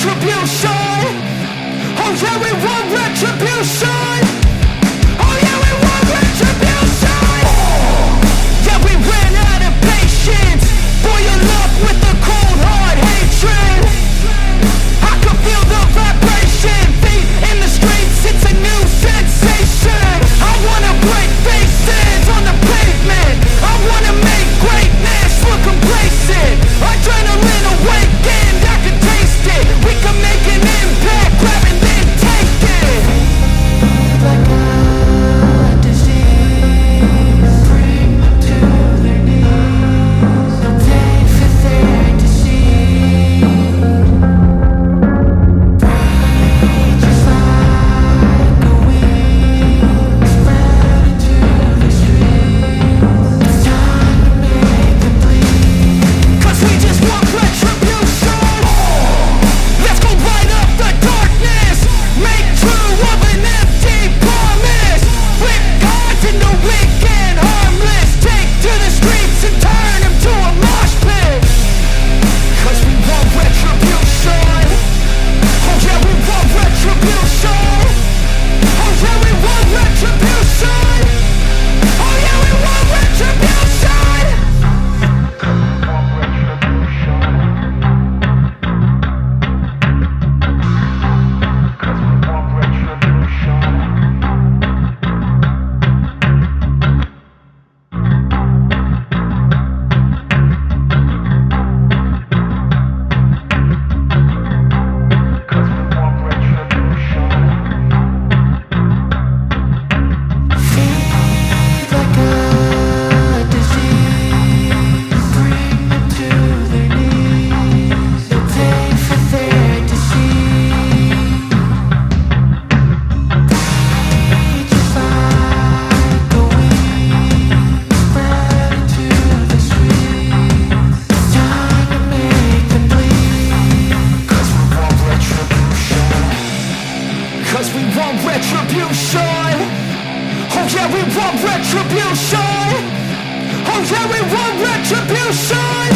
retribution. Oh yeah, we want retribution. Oh yeah, we want retribution. Yeah, we ran out of patience. Boil up with the cold hard hatred. I can feel the vibration. Feet in the streets, it's a new sensation. I wanna break faces on the pavement. I wanna make greatness look complacent. Adrenaline awakened, I can taste it. We can make an impact, grab and then take it. Like a disease, bring them to their knees. They'll pay for their deceit. Breathe just like a weed, spread into the streets. It's time to make them bleed. 'Cause we just want retribution. Let's go light up the darkness. Make true of an empty promise. Flip gods into weak and harmless. Take to the streets and turn them to a mosh pit. 'Cause we want retribution. Oh yeah, we want retribution. Oh yeah, we want retribution. Oh yeah, we want retribution. Feed like a disease, bring them to their knees. They'll pay for their deceit. Breathe just like a weed, spread into the streets. It's time to make them bleed. 'Cause we want retribution. 'Cause we want retribution. Oh yeah, we want retribution. Oh yeah, we want retribution.